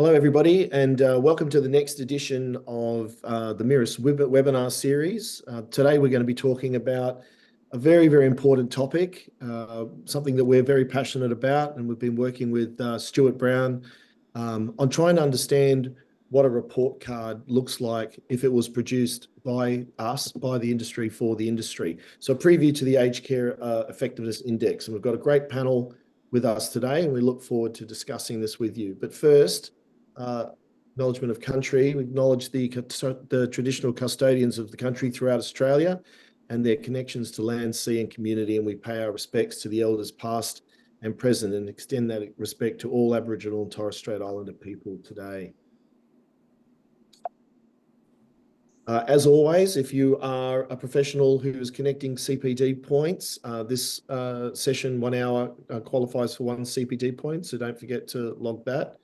Hello, everybody, and welcome to the next edition of the Mirrors webinar series. Today, we're going to be talking about a very, very important topic, something that we're very passionate about, and we've been working with Stuart Brown on trying to understand what a report card looks like if it was produced by us, by the industry, for the industry. So a preview to the Aged Care Effectiveness Index, and we've got a great panel with us today, and we look forward to discussing this with you. But first, acknowledgement of country. We acknowledge the traditional custodians of the country throughout Australia and their connections to land, sea, and community, and we pay our respects to the elders past and present and extend that respect to all Aboriginal and Torres Strait Islander people today. As always, if you are a professional who is connecting CPD points, this session, 1 hour, qualifies for 1 CPD point, so don't forget to log that.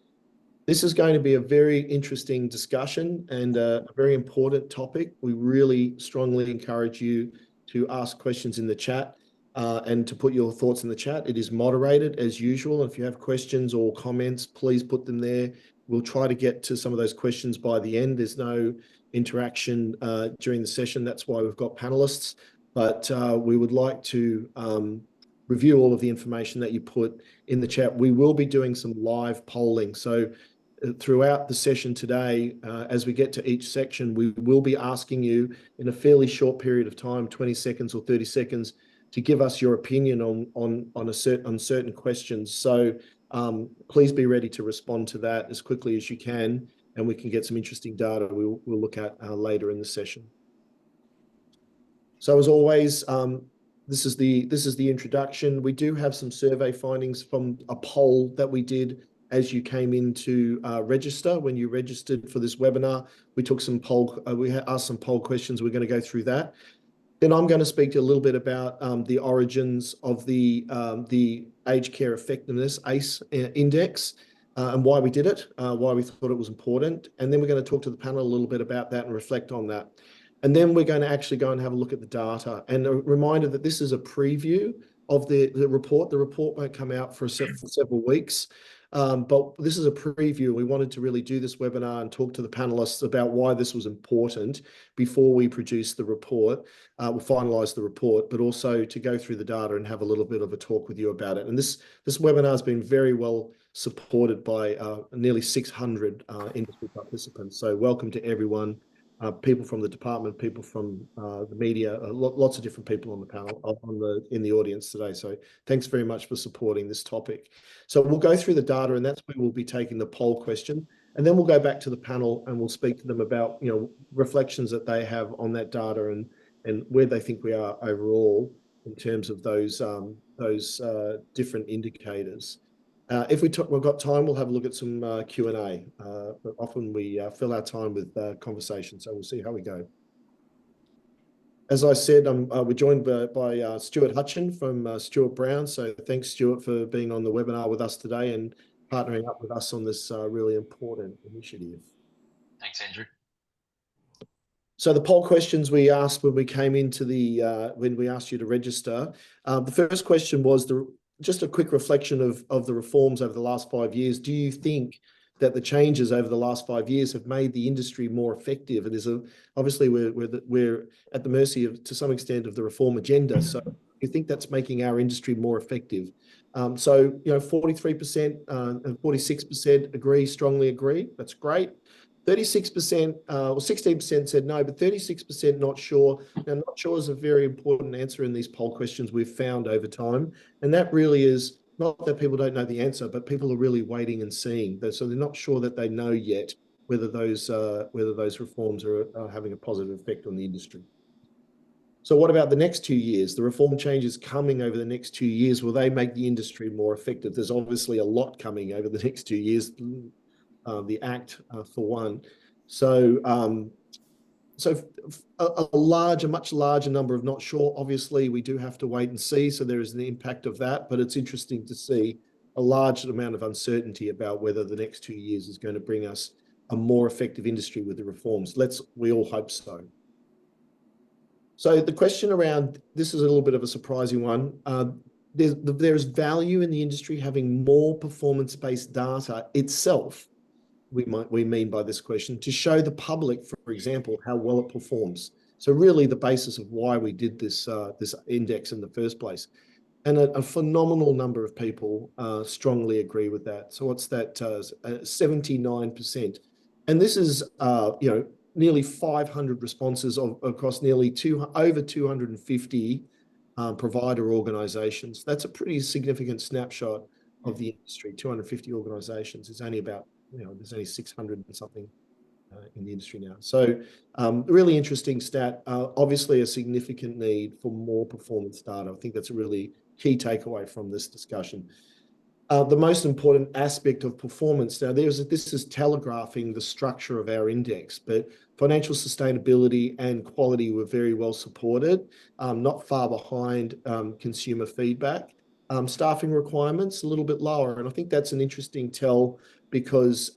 This is going to be a very interesting discussion and a very important topic. We really strongly encourage you to ask questions in the chat and to put your thoughts in the chat. It is moderated as usual. If you have questions or comments, please put them there. We'll try to get to some of those questions by the end. There's no interaction during the session. That's why we've got panelists. But we would like to review all of the information that you put in the chat. We will be doing some live polling. So throughout the session today, as we get to each section, we will be asking you in a fairly short period of time, 20 seconds or 30 seconds, to give us your opinion on certain questions. So please be ready to respond to that as quickly as you can, and we can get some interesting data we'll look at later in the session. So as always, this is the introduction. We do have some survey findings from a poll that we did as you came in to register. When you registered for this webinar, we took some we asked some poll questions. We're going to go through that. Then I'm going to speak to a little bit about the origins of the Aged Care Effectiveness ACE index and why we did it, why we thought it was important. And then we're going to talk to the panel a little bit about that and reflect on that. And then we're going to actually go and have a look at the data. And a reminder that this is a preview of the report. The report won't come out for several weeks. But this is a preview. We wanted to really do this webinar and talk to the panelists about why this was important before we produce the report, we'll finalise the report, but also to go through the data and have a little bit of a talk with you about it. And this webinar has been very well supported by nearly 600 industry participants. So welcome to everyone. People from the department, people from the media, lots of different people on the panel, in the audience today. So thanks very much for supporting this topic. So we'll go through the data, and that's where we'll be taking the poll question, and then we'll go back to the panel and we'll speak to them about reflections that they have on that data and where they think we are overall in terms of those different indicators. If we've got time, we'll have a look at some Q&A. But often we fill our time with conversation, so we'll see how we go. As I said, we're joined by Stuart Hutchin from Stuart Brown. So thanks, Stuart, for being on the webinar with us today and partnering up with us on this really important initiative. Thanks, Andrew. So the poll questions we asked when we came into when we asked you to register, the first question was just a quick reflection of the reforms over the last 5 years. Do you think that the changes over the last 5 years have made the industry more effective? And obviously we're at the mercy of, to some extent, of the reform agenda. So you think that's making our industry more effective? So 43% and 46% strongly agree. That's great. 36% or 16% said no, but 36% not sure. Now, not sure is a very important answer in these poll questions we've found over time. And that really is not that people don't know the answer, but people are really waiting and seeing. So they're not sure that they know yet whether those reforms are having a positive effect on the industry. So what about the next 2 years? The reform changes coming over the next 2 years, will they make the industry more effective? There's obviously a lot coming over the next 2 years. The Act for one. So a much larger number of not sure. Obviously, we do have to wait and see. So there is an impact of that, but it's interesting to see a large amount of uncertainty about whether the next 2 years is going to bring us a more effective industry with the reforms. We all hope so. So the question around this is a little bit of a surprising one. There's value in the industry having more performance-based data itself we mean by this question, to show the public, for example, how well it performs. So really the basis of why we did this index in the first place. And a phenomenal number of people strongly agree with that. So what's that? 79%. And this is nearly 500 responses across nearly over 250 provider organizations. That's a pretty significant snapshot of the industry. 250 organizations. It's only about, there's only 600 and something in the industry now. So really interesting stat. Obviously a significant need for more performance data. I think that's a really key takeaway from this discussion. The most important aspect of performance. Now, this is telegraphing the structure of our index, but financial sustainability and quality were very well supported, not far behind consumer feedback. Staffing requirements a little bit lower, and I think that's an interesting tell because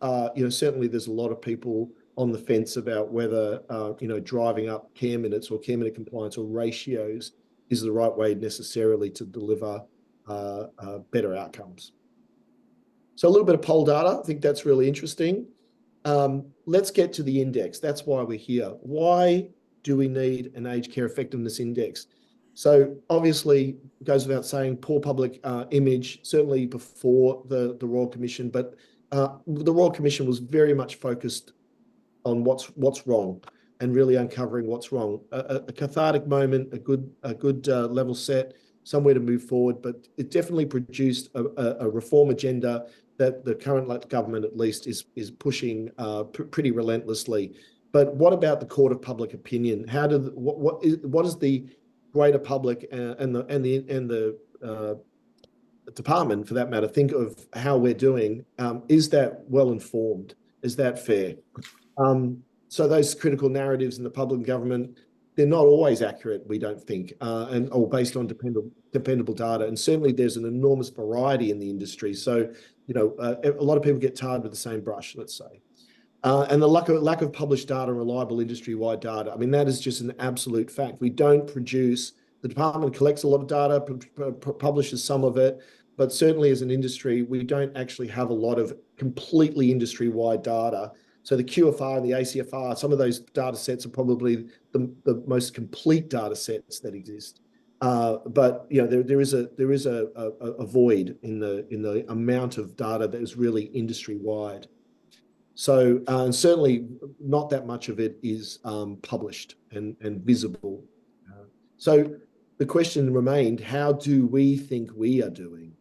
certainly there's a lot of people on the fence about whether driving up care minutes or care minute compliance or ratios is the right way necessarily to deliver better outcomes. So a little bit of poll data. I think that's really interesting. Let's get to the index. That's why we're here. Why do we need an aged care effectiveness index? So obviously, it goes without saying, poor public image, certainly before the Royal Commission, but the Royal Commission was very much focused on what's wrong and really uncovering what's wrong. A cathartic moment, a good level set, somewhere to move forward, but it definitely produced a reform agenda that the current government, at least, is pushing pretty relentlessly. But what about the court of public opinion? What is the greater public and the department, for that matter, think of how we're doing? Is that well informed? Is that fair? So those critical narratives in the public and government, they're not always accurate, we don't think, or based on dependable data. And certainly there's an enormous variety in the industry. So, a lot of people get tarred with the same brush, let's say. And the lack of published data and reliable industry-wide data. I mean, that is just an absolute fact. We don't produce, the department collects a lot of data, publishes some of it, but certainly as an industry, we don't actually have a lot of completely industry-wide data. So the QFR and the ACFR, some of those data sets are probably the most complete data sets that exist. But there is a void in the amount of data that is really industry-wide. So and certainly not that much of it is published and visible. So the question remained, how do we think we are doing?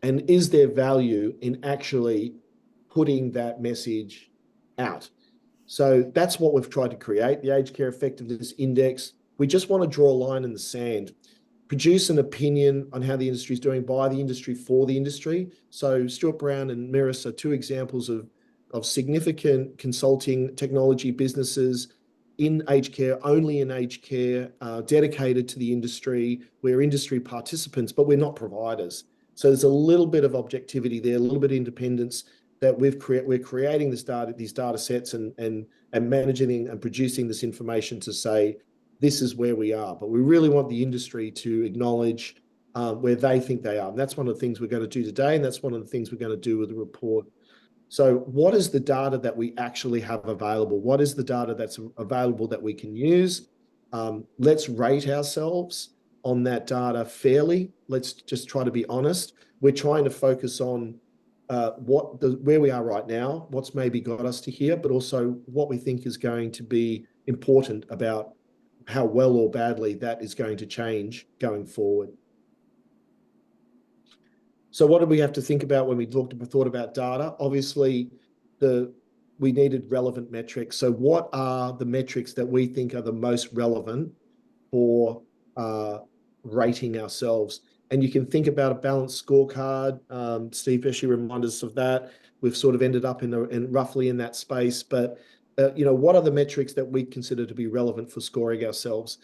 And is there value in actually putting that message out? So that's what we've tried to create, the Aged Care Effectiveness Index. We just want to draw a line in the sand, produce an opinion on how the industry is doing by the industry for the industry. So Stuart Brown and Miris are two examples of significant consulting technology businesses in aged care, only in aged care, dedicated to the industry. We're industry participants, but we're not providers. So there's a little bit of objectivity there, a little bit of independence that we're creating these data sets and managing and producing this information to say, this is where we are. But we really want the industry to acknowledge where they think they are. And that's one of the things we're going to do today. And that's one of the things we're going to do with the report. So what is the data that we actually have available? What is the data that's available that we can use? Let's rate ourselves on that data fairly. Let's just try to be honest. We're trying to focus on where we are right now, what's maybe got us to here, but also what we think is going to be important about how well or badly that is going to change going forward. So what did we have to think about when we thought about data? Obviously, we needed relevant metrics. So what are the metrics that we think are the most relevant for rating ourselves? And you can think about a balanced scorecard. Steve Pesci reminded us of that. We've sort of ended up in roughly in that space. But what are the metrics that we consider to be relevant for scoring ourselves?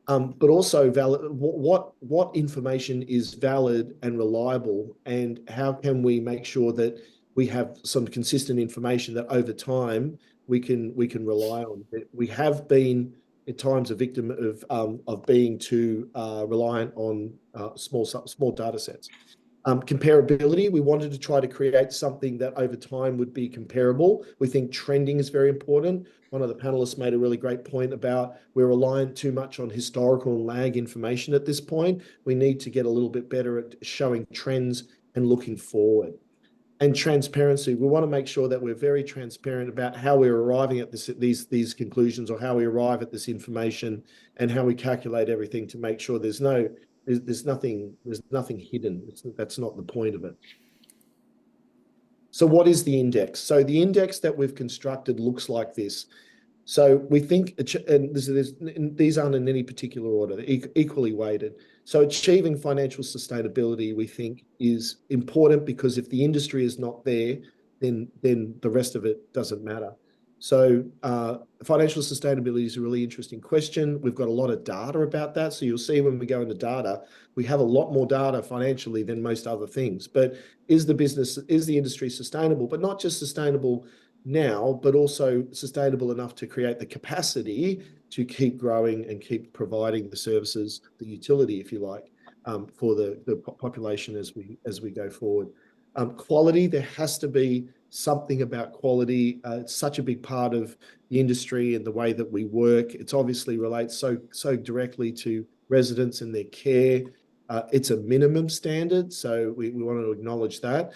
But also what information is valid and reliable, and how can we make sure that we have some consistent information that over time we can rely on? We have been at times a victim of being too reliant on small data sets. Comparability, we wanted to try to create something that over time would be comparable. We think trending is very important. One of the panelists made a really great point about we're reliant too much on historical and lag information at this point. We need to get a little bit better at showing trends and looking forward. And transparency, we want to make sure that we're very transparent about how we're arriving at these conclusions, or how we arrive at this information, and how we calculate everything to make sure there's nothing hidden. That's not the point of it. So what is the index? So the index that we've constructed looks like this. So we think, and these aren't in any particular order, they're equally weighted. So achieving financial sustainability, we think, is important, because if the industry is not there, then the rest of it doesn't matter. So financial sustainability is a really interesting question. We've got a lot of data about that. So you'll see when we go into data, we have a lot more data financially than most other things. But is the industry sustainable? But not just sustainable now, but also sustainable enough to create the capacity to keep growing and keep providing the services, the utility, if you like, for the population as we go forward. Quality, there has to be something about quality. It's such a big part of the industry and the way that we work. It obviously relates so directly to residents and their care. It's a minimum standard, so we want to acknowledge that,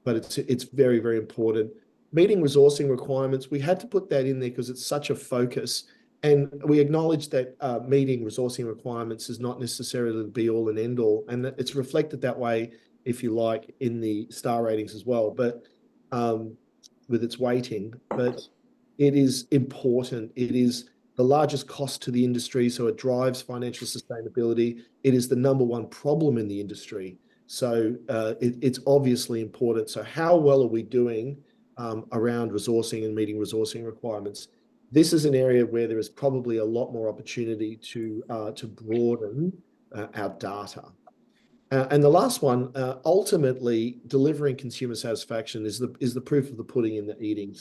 but it's very, very important. Meeting resourcing requirements, we had to put that in there because it's such a focus. And we acknowledge that meeting resourcing requirements is not necessarily the be all and end all. And it's reflected that way, if you like, in the star ratings as well, but with its weighting. But it is important. It is the largest cost to the industry, so it drives financial sustainability. It is the number one problem in the industry. So it's obviously important. So how well are we doing around resourcing and meeting resourcing requirements? This is an area where there is probably a lot more opportunity to broaden our data. And the last one, ultimately, delivering consumer satisfaction is the proof of the pudding in the eating.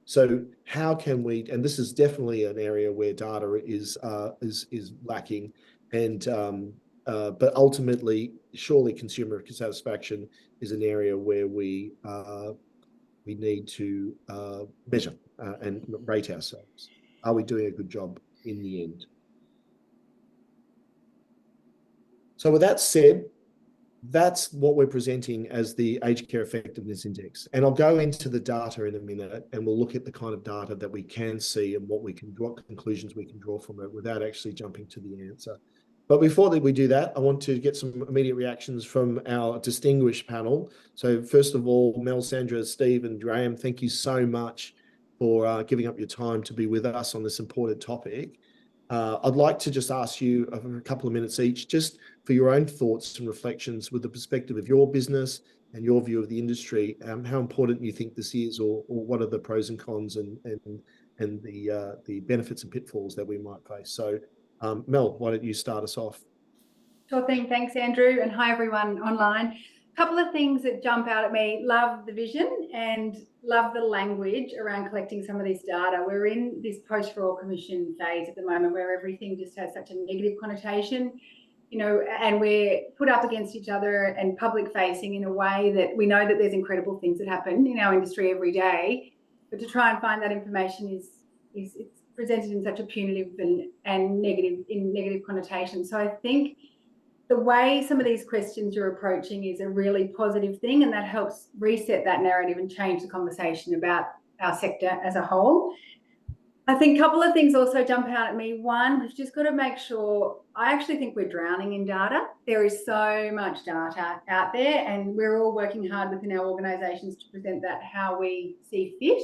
So how can we? And this is definitely an area where data is lacking, and but ultimately, surely consumer satisfaction is an area where we need to measure and rate ourselves. Are we doing a good job in the end? So with that said, that's what we're presenting as the Aged Care Effectiveness Index. And I'll go into the data in a minute, and we'll look at the kind of data that we can see and what conclusions we can draw from it without actually jumping to the answer. But before we do that, I want to get some immediate reactions from our distinguished panel. So first of all, Mel, Sandra, Steve, and Graham, thank you so much for giving up your time to be with us on this important topic. I'd like to just ask you a couple of minutes each, just for your own thoughts and reflections with the perspective of your business and your view of the industry, how important you think this is, or what are the pros and cons and the benefits and pitfalls that we might face. So Mel, why don't you start us off? Sure thing. Thanks, Andrew. And hi, everyone online. A couple of things that jump out at me. Love the vision and love the language around collecting some of this data. We're in this post-Royal Commission phase at the moment where everything just has such a negative connotation, you know, and we're put up against each other and public facing in a way that we know that there's incredible things that happen in our industry every day. But to try and find that information is it's presented in such a punitive and negative connotation. So I think the way some of these questions you're approaching is a really positive thing, and that helps reset that narrative and change the conversation about our sector as a whole. I think a couple of things also jump out at me. One, we've just got to make sure, I actually think we're drowning in data. There is so much data out there, and we're all working hard within our organisations to present that how we see fit.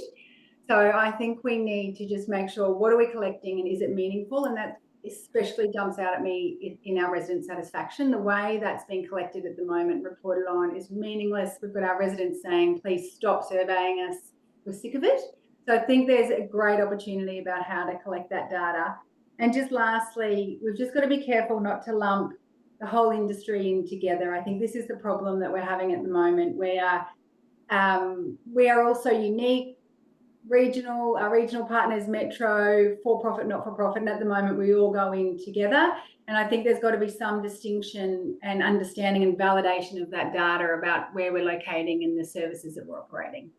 So I think we need to just make sure, what are we collecting and is it meaningful? And that especially jumps out at me in our resident satisfaction. The way that's being collected at the moment, reported on, is meaningless. We've got our residents saying, please stop surveying us. We're sick of it. So I think there's a great opportunity about how to collect that data. And just lastly, we've just got to be careful not to lump the whole industry in together. I think this is the problem that we're having at the moment, where we are all so unique. our regional partners, Metro, for-profit, not-for-profit, and at the moment we all go in together. And I think there's got to be some distinction and understanding and validation of that data about where we're locating and the services that we're operating.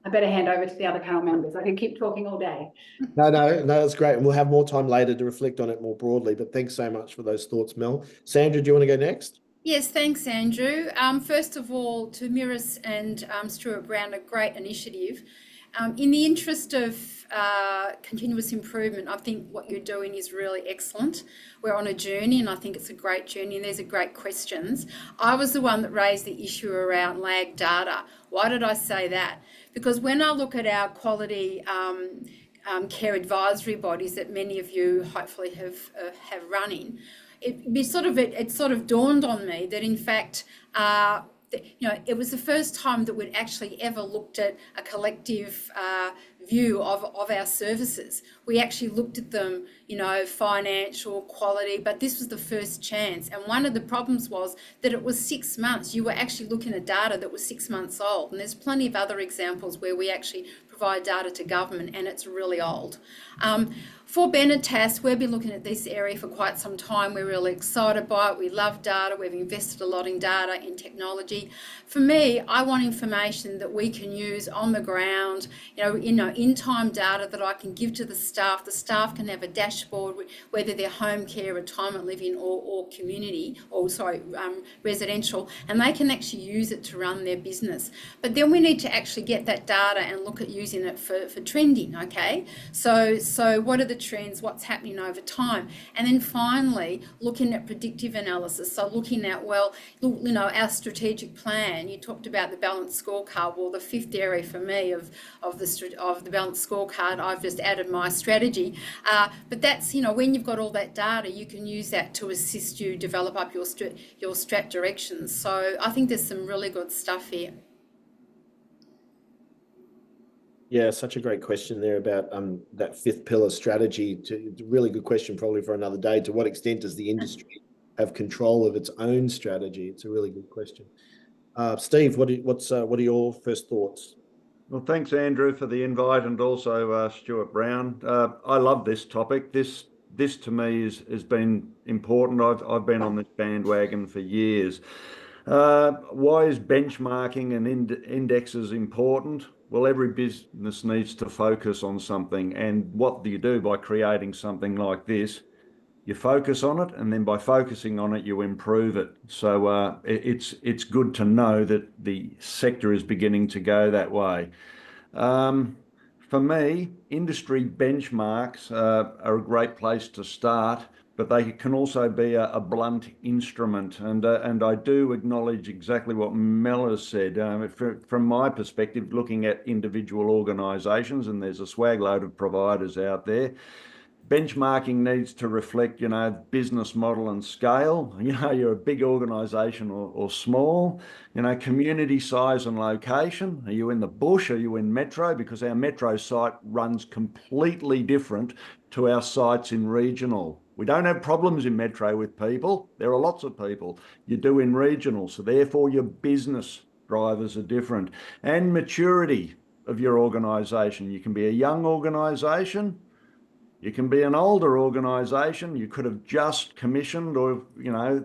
I better hand over to the other panel members. I can keep talking all day. No, that's great. And we'll have more time later to reflect on it more broadly, but thanks so much for those thoughts, Mel. Sandra, do you want to go next? Yes, thanks, Andrew. First of all, to Miris and Stuart Brown, a great initiative. In the interest of continuous improvement, I think what you're doing is really excellent. We're on a journey, and I think it's a great journey, and these are great questions. I was the one that raised the issue around lag data. Why did I say that? Because when I look at our quality care advisory bodies that many of you hopefully have running, it sort of dawned on me that in fact, it was the first time that we'd actually ever looked at a collective view of our services. We actually looked at them, financial, quality, but this was the first chance. And one of the problems was that it was 6 months. You were actually looking at data that was 6 months old. And there's plenty of other examples where we actually provide data to government and it's really old. For Benetas, we've been looking at this area for quite some time. We're really excited by it. We love data. We've invested a lot in data, in technology. For me, I want information that we can use on the ground, in-time data that I can give to the staff. The staff can have a dashboard, whether they're home care, retirement living or community, residential, and they can actually use it to run their business. But then we need to actually get that data and look at using it for trending, okay? So what are the trends, what's happening over time? And then finally, looking at predictive analysis. So looking at, our strategic plan. You talked about the balanced scorecard. Well, the fifth area for me of the balanced scorecard, I've just added my strategy. But that's, when you've got all that data, you can use that to assist you develop up your strat directions. So I think there's some really good stuff here. Yeah, such a great question there about that fifth pillar strategy. It's a really good question, probably for another day. To what extent does the industry have control of its own strategy? It's a really good question. Steve, what are your first thoughts? Well, thanks, Andrew, for the invite, and also Stuart Brown. I love this topic. This to me has been important. I've been on this bandwagon for years. Why is benchmarking and indexes important? Well, every business needs to focus on something, and what do you do by creating something like this? You focus on it, and then by focusing on it, you improve it. So it's good to know that the sector is beginning to go that way. For me, industry benchmarks are a great place to start, but they can also be a blunt instrument. And I do acknowledge exactly what Mel has said. From my perspective, looking at individual organisations, and there's a swag load of providers out there, benchmarking needs to reflect, business model and scale. You're a big organisation or small, community size and location. Are you in the bush? Are you in metro? Because our metro site runs completely different to our sites in regional. We don't have problems in metro with people. There are lots of people. You do in regional. So therefore your business drivers are different. And maturity of your organisation. You can be a young organisation. You can be an older organisation. You could have just commissioned, or,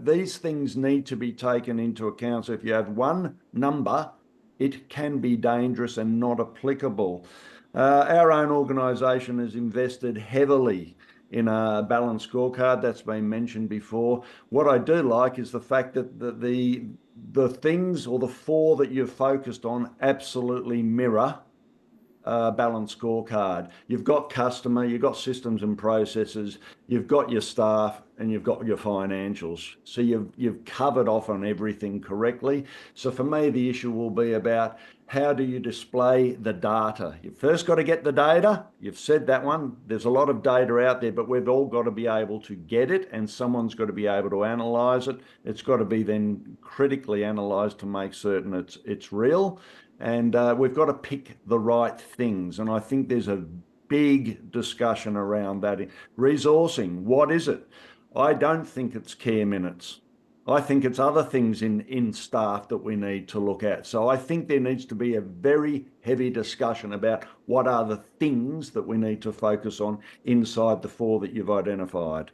these things need to be taken into account. So if you have one number, it can be dangerous and not applicable. Our own organisation has invested heavily in a balanced scorecard. That's been mentioned before. What I do like is the fact that the things, or the four that you've focused on, absolutely mirror balanced scorecard. You've got customer, you've got systems and processes, you've got your staff, and you've got your financials. So you've covered off on everything correctly. So for me, the issue will be about how do you display the data? You've first got to get the data. You've said that one. There's a lot of data out there, but we've all got to be able to get it, and someone's got to be able to analyse it. It's got to be then critically analysed to make certain it's real. And we've got to pick the right things. And I think there's a big discussion around that. Resourcing, what is it? I don't think it's care minutes. I think it's other things in staff that we need to look at. So I think there needs to be a very heavy discussion about what are the things that we need to focus on inside the 4 that you've identified.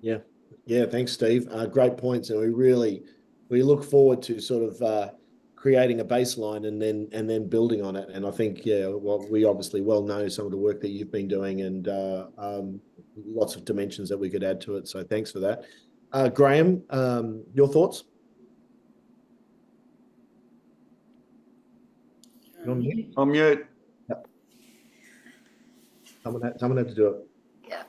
Yeah, yeah. Thanks, Steve. Great points, and we look forward to sort of creating a baseline and then building on it. And I think, yeah, well, we obviously well know some of the work that you've been doing, and lots of dimensions that we could add to it. So thanks for that. Graham, your thoughts? You're on mute. On mute. Yep. Someone had to do it. Yeah.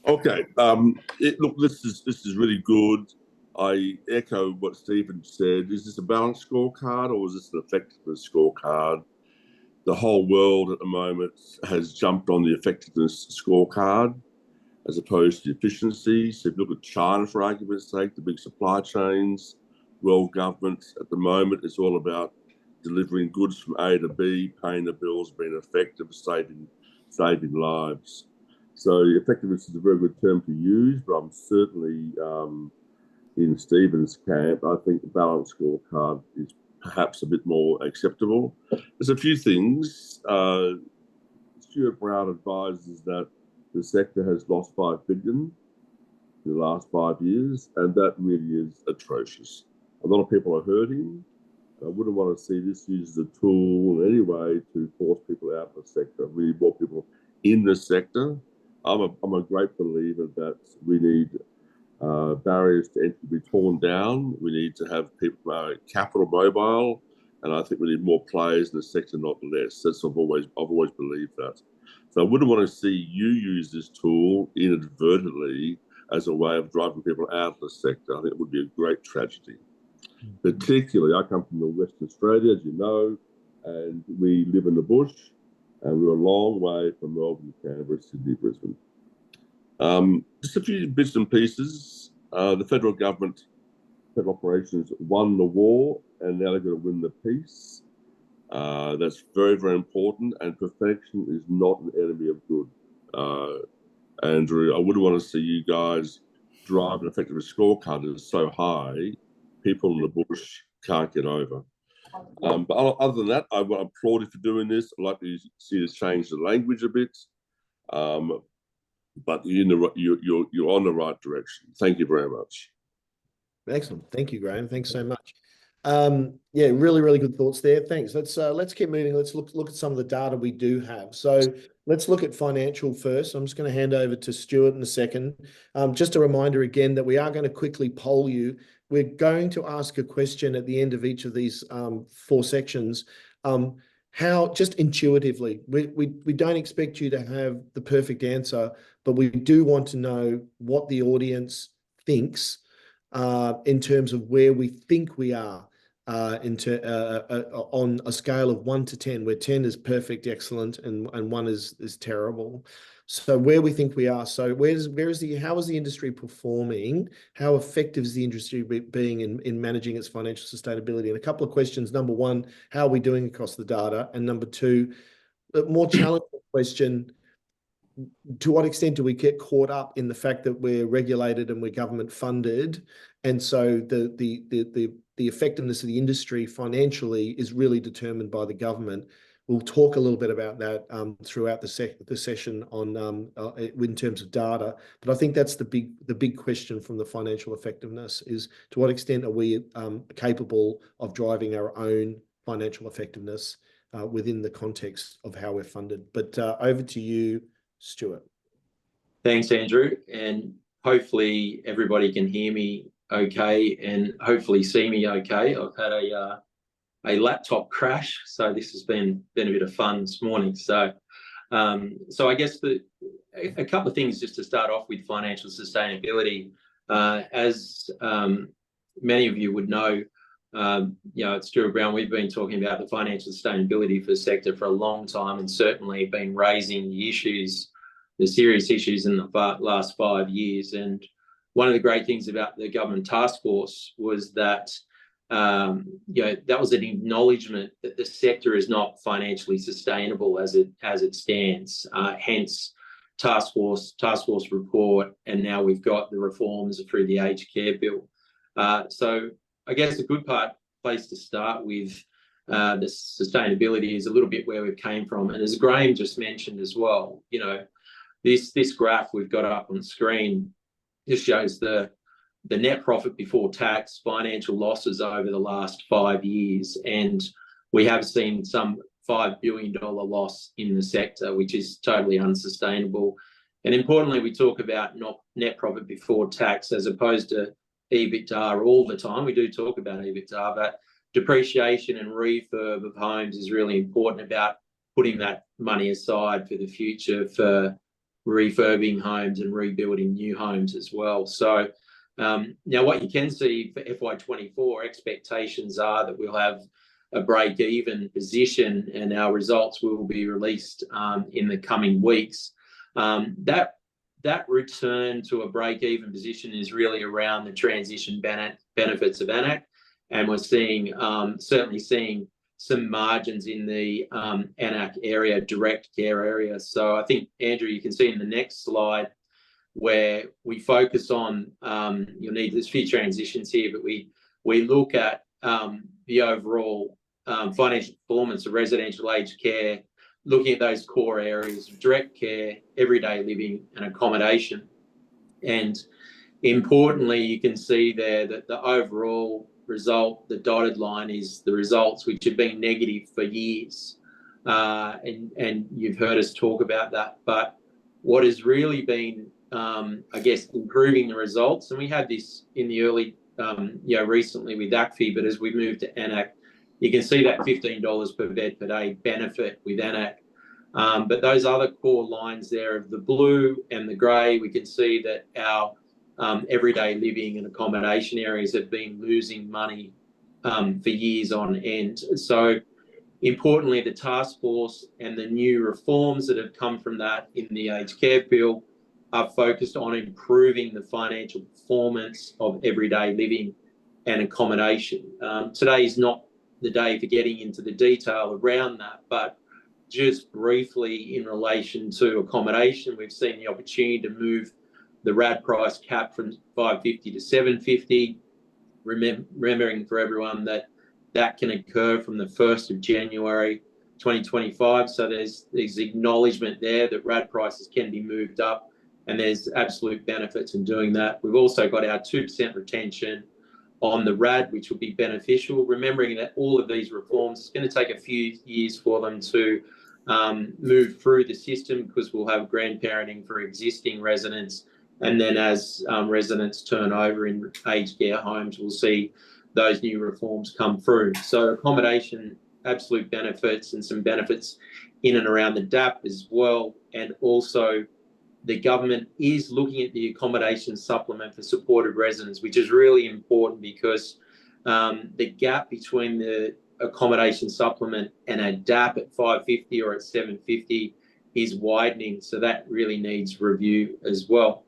Okay. Look, this is really good. I echo what Stephen said. Is this a balanced scorecard or is this an effectiveness scorecard? The whole world at the moment has jumped on the effectiveness scorecard as opposed to efficiency. So if you look at China, for argument's sake, the big supply chains, world governments at the moment, it's all about delivering goods from A to B, paying the bills, being effective, saving lives. So effectiveness is a very good term to use, but I'm certainly in Stephen's camp. I think the balanced scorecard is perhaps a bit more acceptable. There's a few things. Stuart Brown advises that the sector has lost $5 billion in the last 5 years, and that really is atrocious. A lot of people are hurting. I wouldn't want to see this used as a tool in any way to force people out of the sector. We need more people in the sector. I'm a great believer that we need barriers to entry to be torn down. We need to have people capital mobile, and I think we need more players in the sector, not less. I've always believed that. So I wouldn't want to see you use this tool inadvertently as a way of driving people out of the sector. I think it would be a great tragedy. Particularly, I come from Western Australia, as you know, and we live in the bush, and we're a long way from Melbourne, Canberra, Sydney, Brisbane. Just a few bits and pieces. The federal government, federal operations won the war, and now they're going to win the peace. That's very, very important, and perfection is not an enemy of good. Andrew, I wouldn't want to see you guys drive an effectiveness scorecard that is so high, people in the bush can't get over. But other than that, I applaud you for doing this. I'd like to see you change the language a bit. But you're on the right direction. Thank you very much. Excellent. Thank you, Graham. Thanks so much. Yeah, really, really good thoughts there. Thanks. Let's keep moving. Let's look at some of the data we do have. So let's look at financial first. I'm just going to hand over to Stuart in a second. Just a reminder again that we are going to quickly poll you. We're going to ask a question at the end of each of these 4 sections. How, just intuitively, we don't expect you to have the perfect answer, but we do want to know what the audience thinks in terms of where we think we are on a scale of 1 to 10, where 10 is perfect, excellent, and 1 is terrible. So where we think we are. So how is the industry performing? How effective is the industry being in managing its financial sustainability? And a couple of questions. Number 1, how are we doing across the data? And number 2, a more challenging question, to what extent do we get caught up in the fact that we're regulated and we're government funded, and so the effectiveness of the industry financially is really determined by the government? We'll talk a little bit about that throughout the session on in terms of data, but I think that's the big question from the financial effectiveness is, to what extent are we capable of driving our own financial effectiveness within the context of how we're funded? But over to you, Stuart. Thanks, Andrew, and hopefully everybody can hear me okay and hopefully see me okay. I've had a laptop crash, so this has been a bit of fun this morning. So I guess a couple of things just to start off with financial sustainability. As many of you would know, at Stuart Brown, we've been talking about the financial sustainability for the sector for a long time, and certainly been raising the serious issues in the last 5 years. And one of the great things about the government task force was that that was an acknowledgement that the sector is not financially sustainable as it stands. Hence, task force report, and now we've got the reforms through the aged care bill. So I guess a good place to start with the sustainability is a little bit where we came from. And as Graham just mentioned as well, you know, this graph we've got up on the screen just shows the net profit before tax financial losses over the last 5 years. And we have seen some $5 billion loss in the sector, which is totally unsustainable. And importantly, we talk about not net profit before tax as opposed to EBITDA all the time. We do talk about EBITDA, but depreciation and refurb of homes is really important about putting that money aside for the future for refurbing homes and rebuilding new homes as well. So now what you can see for FY24, expectations are that we'll have a break-even position and our results will be released in the coming weeks. That return to a break-even position is really around the transition benefits of AN-ACC, and we're seeing certainly seeing some margins in the AN-ACC area, direct care area. So I think, Andrew, you can see in the next slide where we focus on, you'll need there's a few transitions here, but we look at the overall financial performance of residential aged care, looking at those core areas of direct care, everyday living and accommodation. And importantly, you can see there that the overall result, the dotted line, is the results which have been negative for years. And you've heard us talk about that. But what has really been, I guess, improving the results, and we had this in the early, recently with ACFI, but as we moved to AN-ACC, you can see that $15 per bed per day benefit with AN-ACC. But those other core lines there of the blue and the grey, we can see that our everyday living and accommodation areas have been losing money for years on end. So importantly, the task force and the new reforms that have come from that in the aged care bill are focused on improving the financial performance of everyday living and accommodation. Today is not the day for getting into the detail around that, but just briefly in relation to accommodation, we've seen the opportunity to move the RAD price cap from $550 to $750, remembering for everyone that that can occur from the 1st of January 2025. So there's acknowledgement there that RAD prices can be moved up, and there's absolute benefits in doing that. We've also got our 2% retention on the RAD, which will be beneficial, remembering that all of these reforms, it's going to take a few years for them to move through the system, because we'll have grandparenting for existing residents, and then as residents turn over in aged care homes, we'll see those new reforms come through. So accommodation, absolute benefits, and some benefits in and around the DAP as well. And also the government is looking at the accommodation supplement for supported residents, which is really important because the gap between the accommodation supplement and a DAP at $550 or at $750 is widening. So that really needs review as well.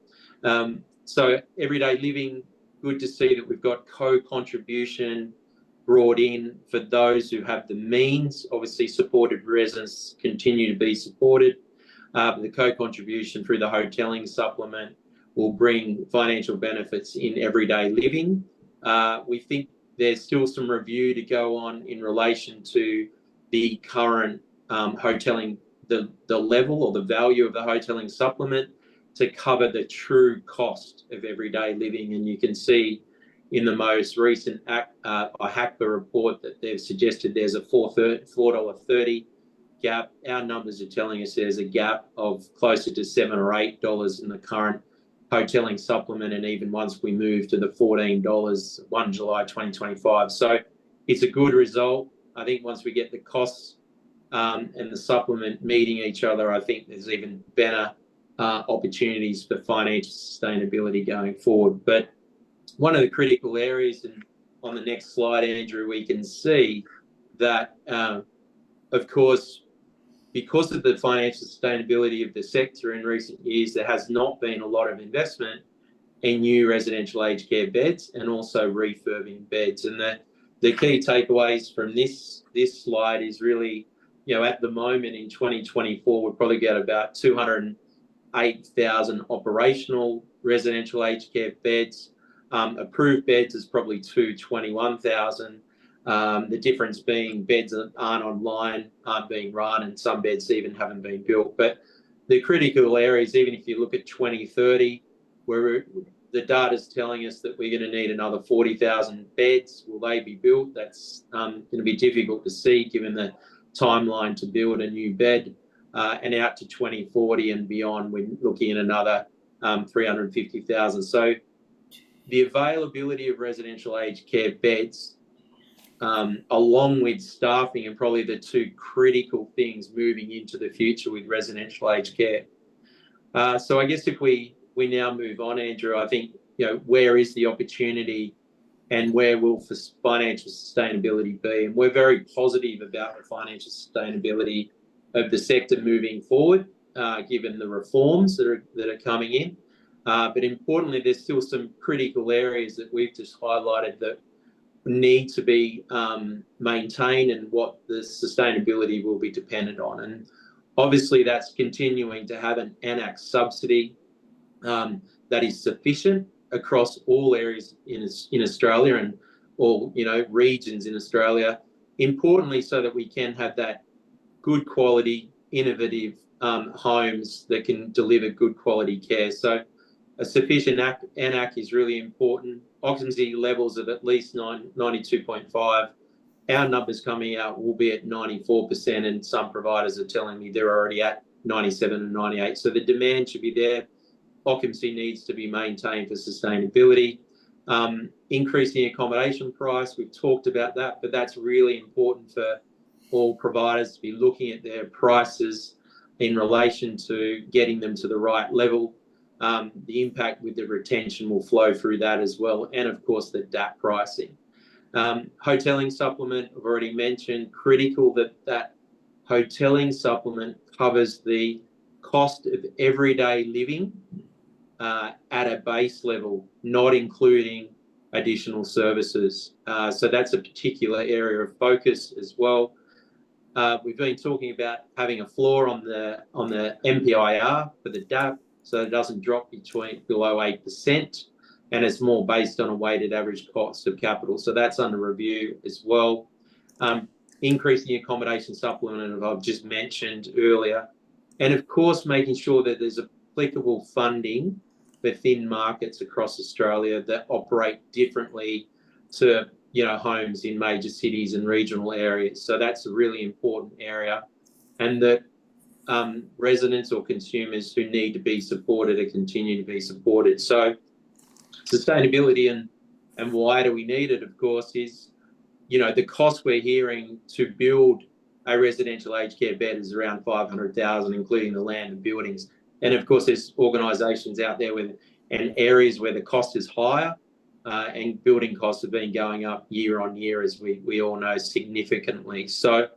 So everyday living, good to see that we've got co-contribution brought in for those who have the means. Obviously, supported residents continue to be supported. The co-contribution through the hotelling supplement will bring financial benefits in everyday living. We think there's still some review to go on in relation to the current hotelling, the level or the value of the hotelling supplement to cover the true cost of everyday living. And you can see in the most recent HACPA report that they've suggested there's a $4.30 gap. Our numbers are telling us there's a gap of closer to $7 or $8 in the current hotelling supplement, and even once we move to the $14, 1 July 2025. So it's a good result. I think once we get the costs and the supplement meeting each other, I think there's even better opportunities for financial sustainability going forward. But one of the critical areas, and on the next slide, Andrew, we can see that, of course, because of the financial sustainability of the sector in recent years, there has not been a lot of investment in new residential aged care beds and also refurbing beds. And the key takeaways from this slide is really, at the moment in 2024, we've probably got about 8,000 operational residential aged care beds. Approved beds is probably 221,000. The difference being beds that aren't online, aren't being run, and some beds even haven't been built. But the critical areas, even if you look at 2030, where the data is telling us that we're going to need another 40,000 beds. Will they be built? That's going to be difficult to see given the timeline to build a new bed. And out to 2040 and beyond, we're looking at another 350,000. So the availability of residential aged care beds, along with staffing, are probably the two critical things moving into the future with residential aged care. So I guess if we now move on, Andrew, I think, where is the opportunity and where will financial sustainability be? And we're very positive about the financial sustainability of the sector moving forward, given the reforms that are coming in. But importantly, there's still some critical areas that we've just highlighted that need to be maintained and what the sustainability will be dependent on. And obviously, that's continuing to have an AN-ACC subsidy that is sufficient across all areas in Australia and all regions in Australia. Importantly, so that we can have that good quality, innovative homes that can deliver good quality care. So a sufficient AN-ACC is really important. Occupancy levels of at least 92.5. Our numbers coming out will be at 94%, and some providers are telling me they're already at 97 and 98. So the demand should be there. Occupancy needs to be maintained for sustainability. Increasing accommodation price, we've talked about that, but that's really important for all providers to be looking at their prices in relation to getting them to the right level. The impact with the retention will flow through that as well, and of course the DAP pricing. Hotelling supplement, I've already mentioned, critical that hotelling supplement covers the cost of everyday living at a base level, not including additional services. So that's a particular area of focus as well. We've been talking about having a floor on the MPIR for the DAP, so it doesn't drop below 8%, and it's more based on a weighted average cost of capital. So that's under review as well. Increasing accommodation supplement, I've just mentioned earlier, and of course making sure that there's applicable funding for thin markets across Australia that operate differently to homes in major cities and regional areas. So that's a really important area, and that residents or consumers who need to be supported are continue to be supported. So sustainability and why do we need it, of course, is the cost we're hearing to build a residential aged care bed is around 500,000, including the land and buildings. And of course, there's organisations out there and areas where the cost is higher, and building costs have been going up year on year, as we all know, significantly. So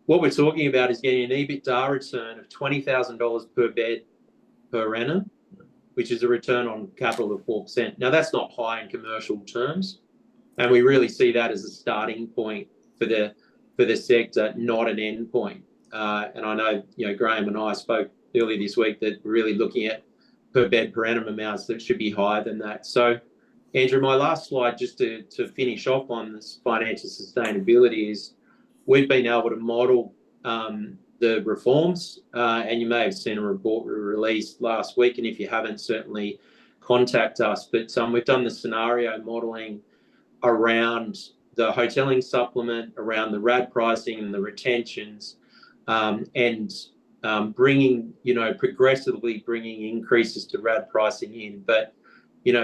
what we're talking about is getting an EBITDA return of $20,000 per bed per annum, which is a return on capital of 4%. Now, that's not high in commercial terms, and we really see that as a starting point for the sector, not an end point. And I know Graham and I spoke earlier this week that we're really looking at per bed per annum amounts that should be higher than that. So, Andrew, my last slide, just to finish off on this financial sustainability, is we've been able to model the reforms, and you may have seen a report we released last week, and if you haven't, certainly contact us. But we've done the scenario modelling around the hotelling supplement, around the RAD pricing and the retentions, and progressively bringing increases to RAD pricing in. But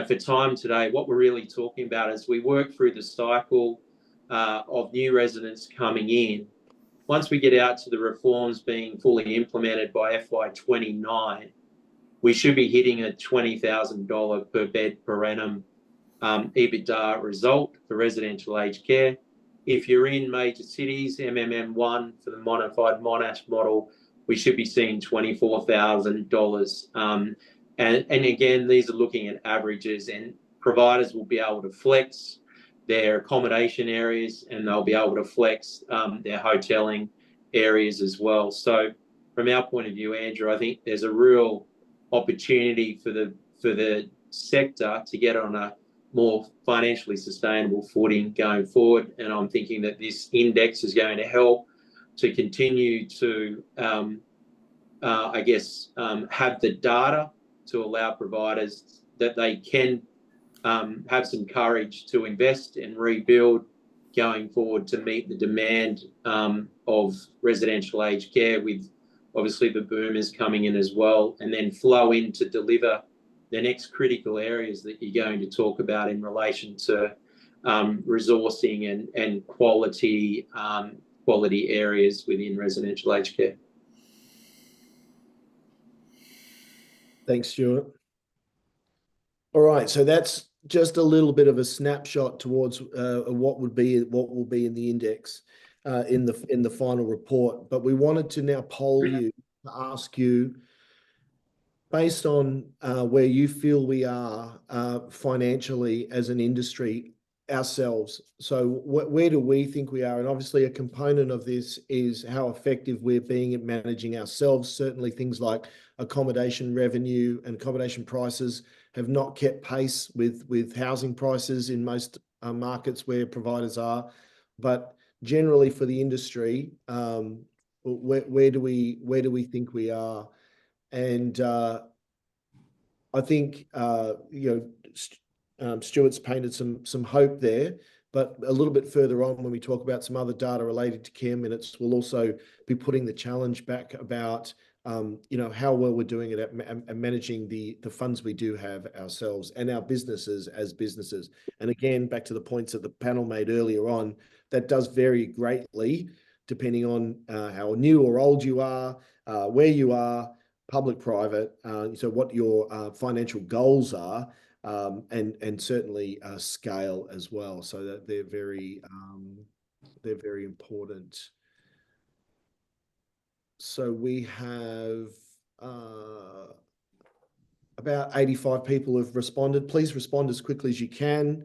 for time today, what we're really talking about is we work through the cycle of new residents coming in. Once we get out to the reforms being fully implemented by FY29, we should be hitting a $20,000 per bed per annum EBITDA result for residential aged care. If you're in major cities, MMM1 for the modified Monash model, we should be seeing $24,000. And again, these are looking at averages, and providers will be able to flex their accommodation areas, and they'll be able to flex their hotelling areas as well. So from our point of view, Andrew, I think there's a real opportunity for the sector to get on a more financially sustainable footing going forward. And I'm thinking that this index is going to help to continue to, I guess, have the data to allow providers that they can have some courage to invest and rebuild going forward to meet the demand of residential aged care, with obviously the boomers coming in as well, and then flow in to deliver the next critical areas that you're going to talk about in relation to resourcing and quality areas within residential aged care. Thanks, Stuart. All right, so that's just a little bit of a snapshot towards what will be in the index in the final report. But we wanted to now poll you to ask you, based on where you feel we are financially as an industry ourselves. So where do we think we are? And obviously a component of this is how effective we're being at managing ourselves. Certainly things like accommodation revenue and accommodation prices have not kept pace with housing prices in most markets where providers are. But generally for the industry, where do we think we are? And I think Stuart's painted some hope there, but a little bit further on when we talk about some other data related to care minutes, we'll also be putting the challenge back about how well we're doing it at managing the funds we do have ourselves and our businesses as businesses. And again, back to the points that the panel made earlier on, that does vary greatly depending on how new or old you are, where you are, public, private, so what your financial goals are, and certainly scale as well. So that they're very important. So we have about 85 people have responded. Please respond as quickly as you can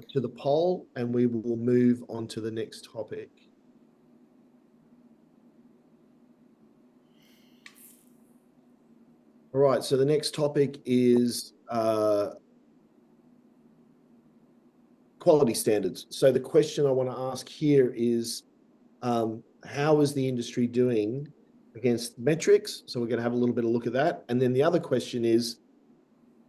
to the poll, and we will move on to the next topic. All right, so the next topic is quality standards. So the question I want to ask here is, how is the industry doing against metrics? So we're going to have a little bit of a look at that. And then the other question is,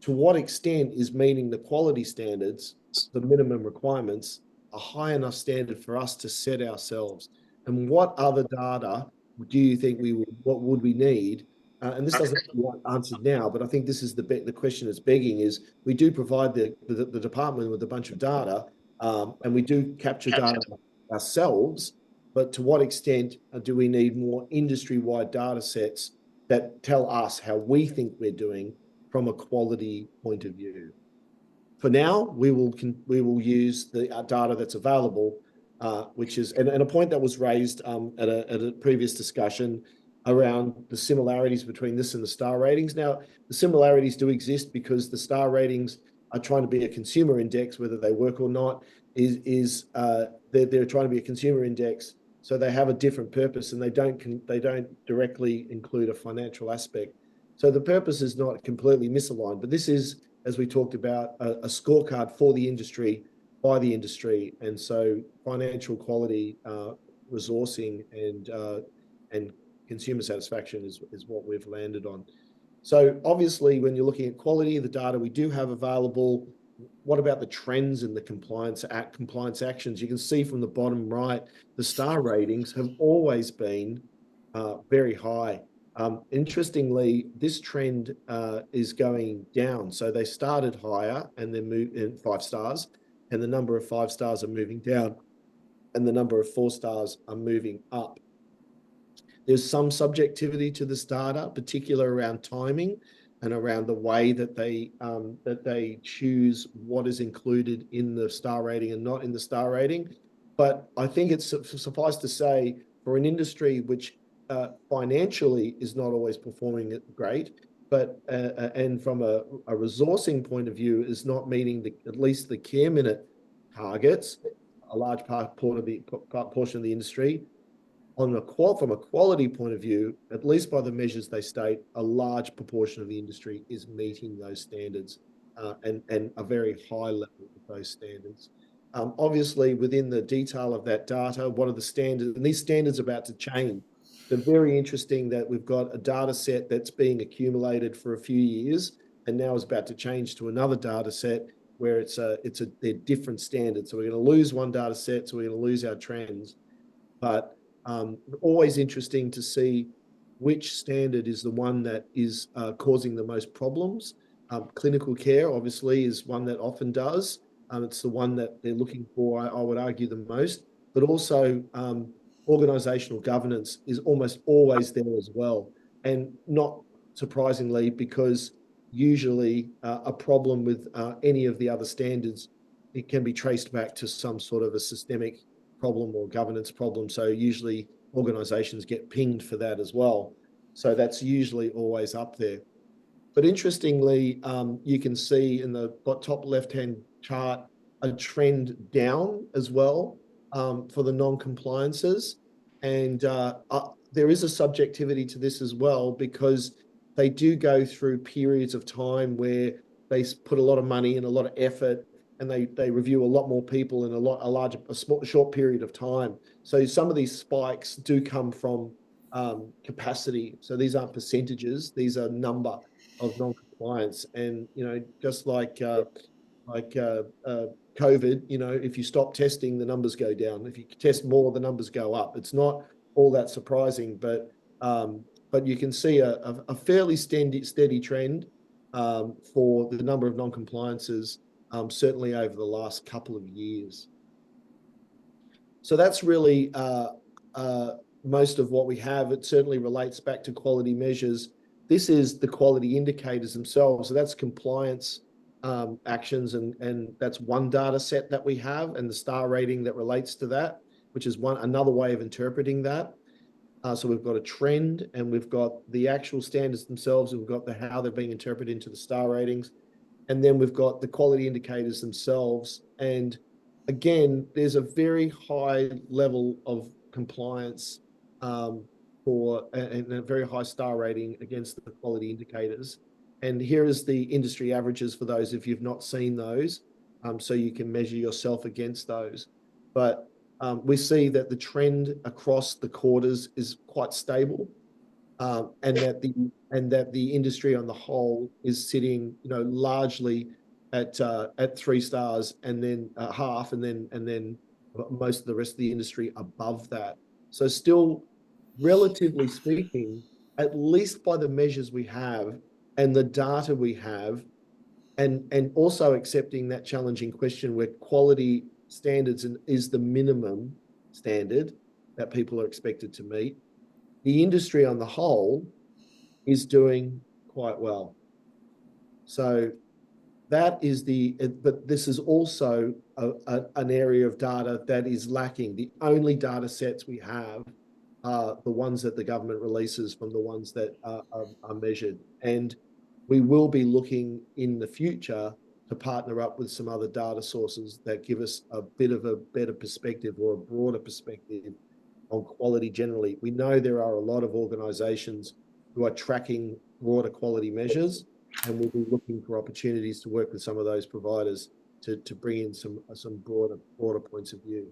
to what extent is meeting the quality standards, the minimum requirements, a high enough standard for us to set ourselves? And what other data do you think what would we need? And this doesn't have to be answered now, but I think this is the question it's begging is, we do provide the department with a bunch of data, and we do capture data ourselves, but to what extent do we need more industry-wide data sets that tell us how we think we're doing from a quality point of view? For now, we will use the data that's available, which is, and a point that was raised at a previous discussion around the similarities between this and the star ratings. Now, the similarities do exist because the star ratings are trying to be a consumer index, whether they work or not, they're trying to be a consumer index, so they have a different purpose, and they don't directly include a financial aspect. So the purpose is not completely misaligned, but this is, as we talked about, a scorecard for the industry, by the industry, and so financial quality, resourcing, and consumer satisfaction is what we've landed on. So obviously, when you're looking at quality, the data we do have available, what about the trends in the compliance actions? You can see from the bottom right, the star ratings have always been very high. Interestingly, this trend is going down. So they started higher and then moved in 5 stars, and the number of 5 stars are moving down, and the number of 4 stars are moving up. There's some subjectivity to this data, particularly around timing and around the way that they choose what is included in the star rating and not in the star rating. But I think it's suffice to say, for an industry which financially is not always performing great, but and from a resourcing point of view is not meeting at least the care minute targets, a large portion of the industry. from a quality point of view, at least by the measures they state, a large proportion of the industry is meeting those standards and a very high level of those standards. Obviously, within the detail of that data, what are the standards? And these standards are about to change. They're very interesting that we've got a data set that's being accumulated for a few years and now is about to change to another data set where they're different standards. So we're going to lose one data set, so we're going to lose our trends. But always interesting to see which standard is the one that is causing the most problems. Clinical care, obviously, is one that often does. It's the one that they're looking for, I would argue, the most. But also, organizational governance is almost always there as well. And not surprisingly, because usually a problem with any of the other standards, it can be traced back to some sort of a systemic problem or governance problem. So usually organizations get pinged for that as well. So that's usually always up there. But interestingly, you can see in the top left-hand chart a trend down as well for the non-compliances. And there is a subjectivity to this as well, because they do go through periods of time where they put a lot of money and a lot of effort, and they review a lot more people in a short period of time. So some of these spikes do come from capacity. So these aren't percentages; these are number of non-compliance. And just like COVID, if you stop testing, the numbers go down. If you test more, the numbers go up. It's not all that surprising, but you can see a fairly steady trend for the number of non-compliances, certainly over the last couple of years. So that's really most of what we have. It certainly relates back to quality measures. This is the quality indicators themselves. So that's compliance actions, and that's one data set that we have, and the star rating that relates to that, which is another way of interpreting that. So we've got a trend, and we've got the actual standards themselves, and we've got how they're being interpreted into the star ratings. And then we've got the quality indicators themselves. And again, there's a very high level of compliance and a very high star rating against the quality indicators. And here is the industry averages for those if you've not seen those, so you can measure yourself against those. But we see that the trend across the quarters is quite stable, and that the industry on the whole is sitting, largely at 3 stars, and then half, and then most of the rest of the industry above that. So still, relatively speaking, at least by the measures we have and the data we have, and also accepting that challenging question where quality standards is the minimum standard that people are expected to meet, the industry on the whole is doing quite well. So that is but this is also an area of data that is lacking. The only data sets we have are the ones that the government releases from the ones that are measured. And we will be looking in the future to partner up with some other data sources that give us a bit of a better perspective, or a broader perspective, on quality generally. We know there are a lot of organizations who are tracking broader quality measures, and we'll be looking for opportunities to work with some of those providers to bring in some broader points of view.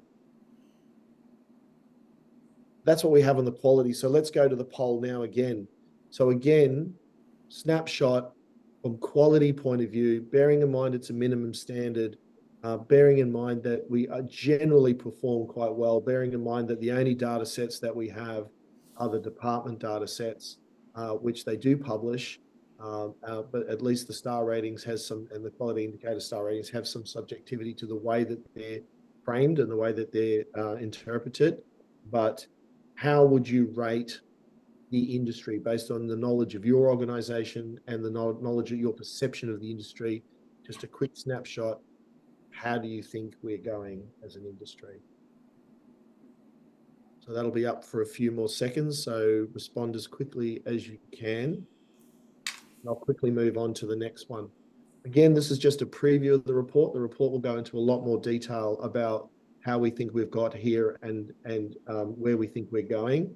That's what we have on the quality. So let's go to the poll now again. So again, snapshot from quality point of view, bearing in mind it's a minimum standard, bearing in mind that we generally perform quite well, bearing in mind that the only data sets that we have are the department data sets, which they do publish, but at least the star ratings and the quality indicator star ratings have some subjectivity to the way that they're framed and the way that they're interpreted. But how would you rate the industry based on the knowledge of your organization and the knowledge of your perception of the industry? Just a quick snapshot. How do you think we're going as an industry? So that'll be up for a few more seconds. So respond as quickly as you can. I'll quickly move on to the next one. Again, this is just a preview of the report. The report will go into a lot more detail about how we think we've got here and where we think we're going.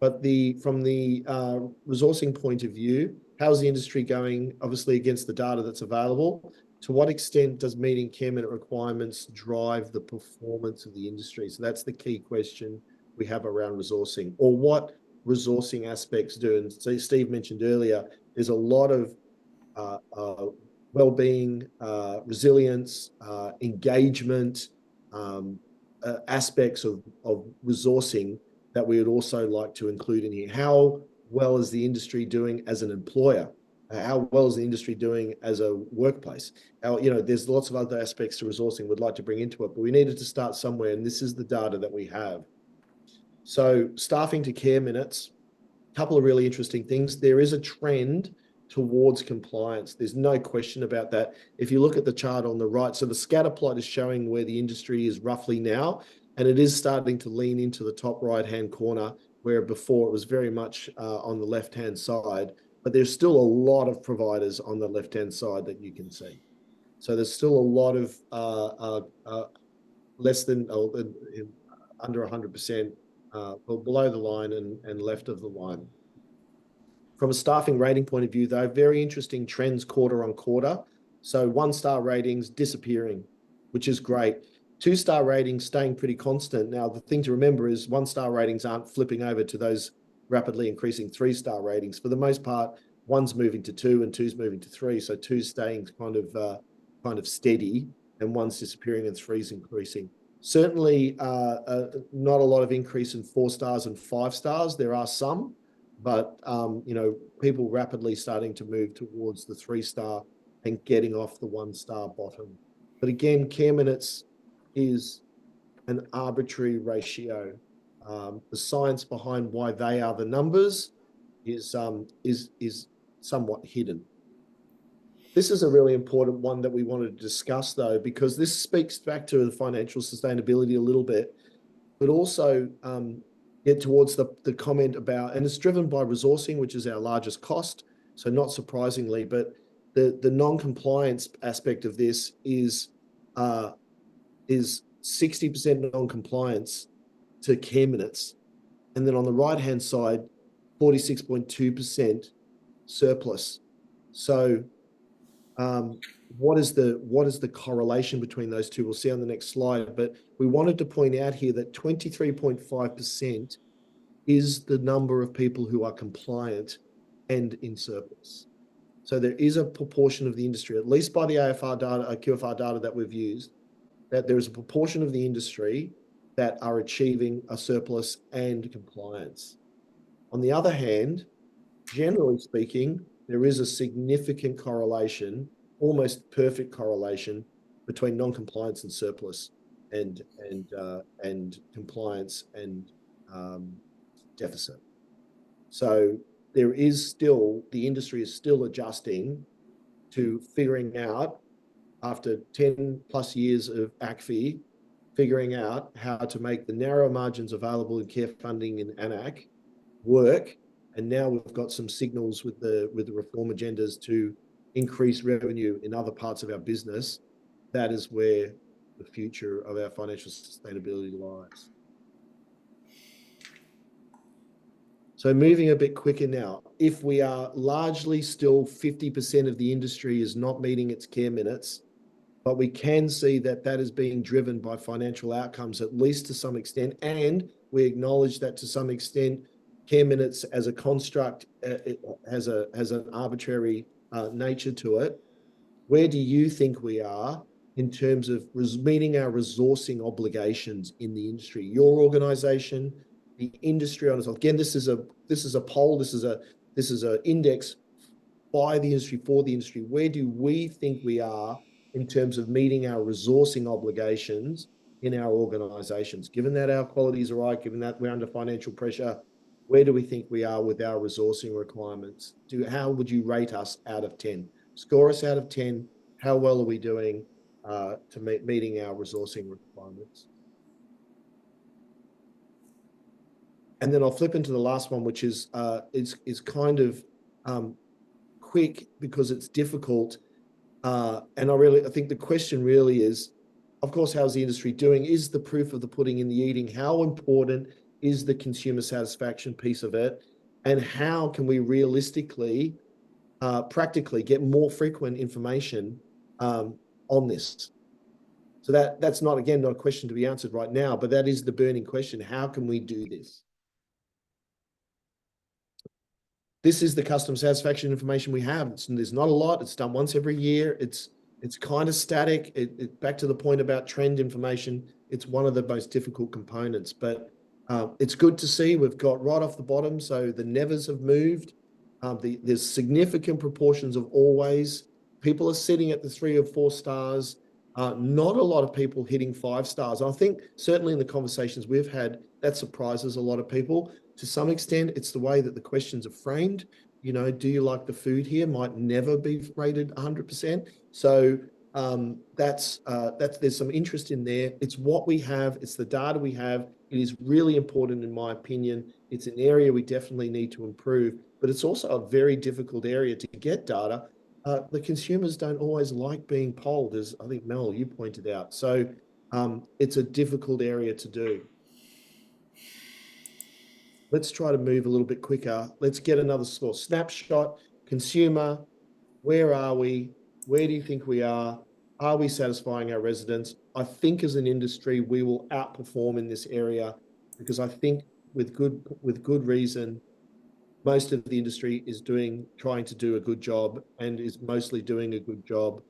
But from the resourcing point of view, how's the industry going, obviously, against the data that's available? To what extent does meeting care minute requirements drive the performance of the industry? So that's the key question we have around resourcing, or what resourcing aspects do. And so Steve mentioned earlier, there's a lot of well-being, resilience, engagement, aspects of resourcing that we would also like to include in here. How well is the industry doing as an employer? How well is the industry doing as a workplace? There's lots of other aspects to resourcing we'd like to bring into it, but we needed to start somewhere, and this is the data that we have. So staffing to care minutes, a couple of really interesting things. There is a trend towards compliance. There's no question about that. If you look at the chart on the right, so the scatter plot is showing where the industry is roughly now, and it is starting to lean into the top right-hand corner, where before it was very much on the left-hand side, but there's still a lot of providers on the left-hand side that you can see. So there's still a lot of less than, under 100%, below the line and left of the line. From a staffing rating point of view, though, very interesting trends quarter on quarter. So 1-star ratings disappearing, which is great. 2-star ratings staying pretty constant. Now, the thing to remember is 1-star ratings aren't flipping over to those rapidly increasing 3-star ratings. For the most part, 1's moving to 2 and 2's moving to 3. So 2's staying kind of steady, and 1's disappearing and 3's increasing. Certainly not a lot of increase in 4 stars and 5 stars. There are some, but people rapidly starting to move towards the 3-star and getting off the 1-star bottom. But again, care minutes is an arbitrary ratio. The science behind why they are the numbers is somewhat hidden. This is a really important one that we wanted to discuss, though, because this speaks back to the financial sustainability a little bit, but also get towards the comment about, and it's driven by resourcing, which is our largest cost. So not surprisingly, but the non-compliance aspect of this is 60% non-compliance to care minutes, and then on the right-hand side, 46.2% surplus. So what is the correlation between those two? We'll see on the next slide, but we wanted to point out here that 23.5% is the number of people who are compliant and in surplus. So there is a proportion of the industry, at least by the AFR data, QFR data that we've used, that there is a proportion of the industry that are achieving a surplus and compliance. On the other hand, generally speaking, there is a significant correlation, almost perfect correlation, between non-compliance and surplus, and compliance and deficit. So there is still, the industry is still adjusting to figuring out, after 10 plus years of ACFI, figuring out how to make the narrow margins available in care funding in ANAC work. And now we've got some signals with the reform agendas to increase revenue in other parts of our business. That is where the future of our financial sustainability lies. So moving a bit quicker now, if we are largely still 50% of the industry is not meeting its care minutes, but we can see that that is being driven by financial outcomes, at least to some extent, and we acknowledge that to some extent, care minutes as a construct has an arbitrary nature to it. Where do you think we are in terms of meeting our resourcing obligations in the industry? Your organisation, the industry on itself. Again, this is a poll. This is an index by the industry for the industry. Where do we think we are in terms of meeting our resourcing obligations in our organisations? Given that our qualities are right, given that we're under financial pressure, where do we think we are with our resourcing requirements? How would you rate us out of 10? Score us out of 10. How well are we doing to meeting our resourcing requirements? And then I'll flip into the last one, which is kind of quick because it's difficult. And I think the question really is, of course, how's the industry doing? Is the proof of the pudding in the eating? How important is the consumer satisfaction piece of it? And how can we realistically, practically get more frequent information on this? So that's not, again, not a question to be answered right now, but that is the burning question. How can we do this? This is the customer satisfaction information we have. There's not a lot. It's done once every year. It's kind of static. Back to the point about trend information, it's one of the most difficult components, but it's good to see we've got right off the bottom. So the nevers have moved. There's significant proportions of always. People are sitting at the 3 or 4 stars. Not a lot of people hitting 5 stars. I think certainly in the conversations we've had, that surprises a lot of people. To some extent, it's the way that the questions are framed. You know, do you like the food here? Might never be rated 100%. So there's some interest in there. It's what we have. It's the data we have. It is really important, in my opinion. It's an area we definitely need to improve, but it's also a very difficult area to get data. The consumers don't always like being polled, as I think, Mel, you pointed out. So it's a difficult area to do. Let's try to move a little bit quicker. Let's get another score. Snapshot, consumer, where are we? Where do you think we are? Are we satisfying our residents? I think as an industry, we will outperform in this area because I think with good reason, most of the industry is trying to do a good job and is mostly doing a good job.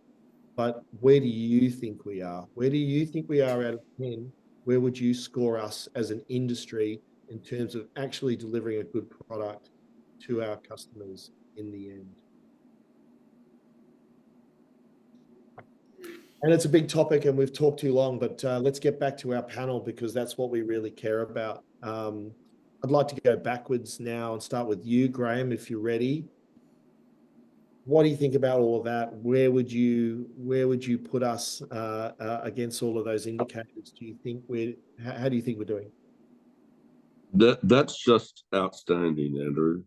But where do you think we are? Where do you think we are out of 10? Where would you score us as an industry in terms of actually delivering a good product to our customers in the end? And it's a big topic and we've talked too long, but let's get back to our panel because that's what we really care about. I'd like to go backwards now and start with you, Graham, if you're ready. What do you think about all of that? Where would you put us against all of those indicators? How do you think we're doing? That's just outstanding, Andrew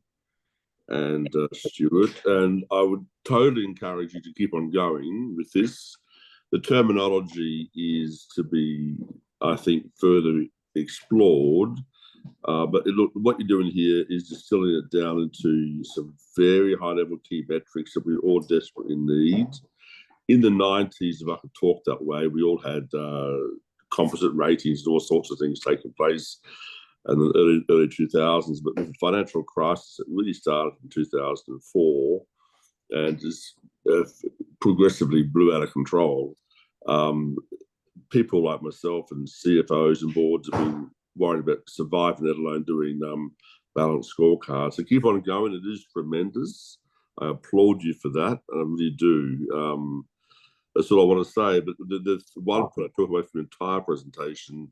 and Stuart. And I would totally encourage you to keep on going with this. The terminology is to be, I think, further explored. But look, what you're doing here is distilling it down into some very high-level key metrics that we all desperately need. In the 90s, if I could talk that way, we all had composite ratings and all sorts of things taking place in the early 2000s. But with the financial crisis, it really started in 2004 and just progressively blew out of control. People like myself and CFOs and boards have been worried about surviving, let alone doing balanced scorecards. So keep on going. It is tremendous. I applaud you for that. I really do. That's all I want to say. But the one point I took away from the entire presentation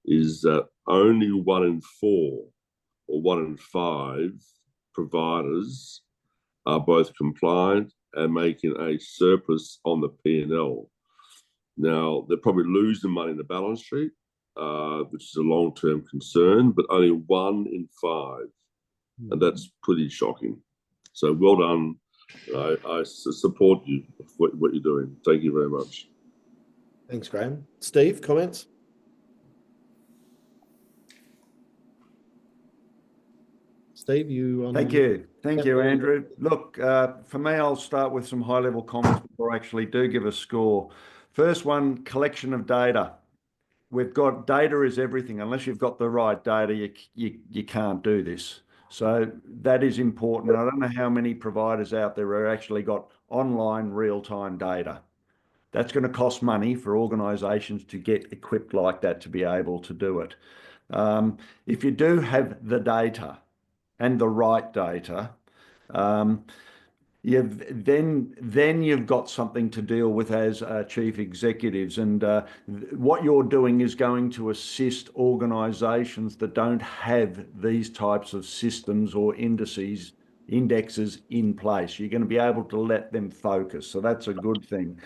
is that only 1 in 4 or 1 in 5 providers are both compliant and making a surplus on the P&L. Now, they're probably losing money in the balance sheet, which is a long-term concern, but only 1 in 5. And that's pretty shocking. So well done. I support you for what you're doing. Thank you very much. Thanks, Graham. Steve, comments? Steve, you on? Thank you, Andrew. Look, for me, I'll start with some high-level comments before I actually do give a score. First one, collection of data. We've got data is everything. Unless you've got the right data, you can't do this. So that is important. I don't know how many providers out there have actually got online real-time data. That's going to cost money for organisations to get equipped like that to be able to do it. If you do have the data and the right data, then you've got something to deal with as chief executives, and what you're doing is going to assist organisations that don't have these types of systems or indexes in place. You're going to be able to let them focus, so that's a good thing.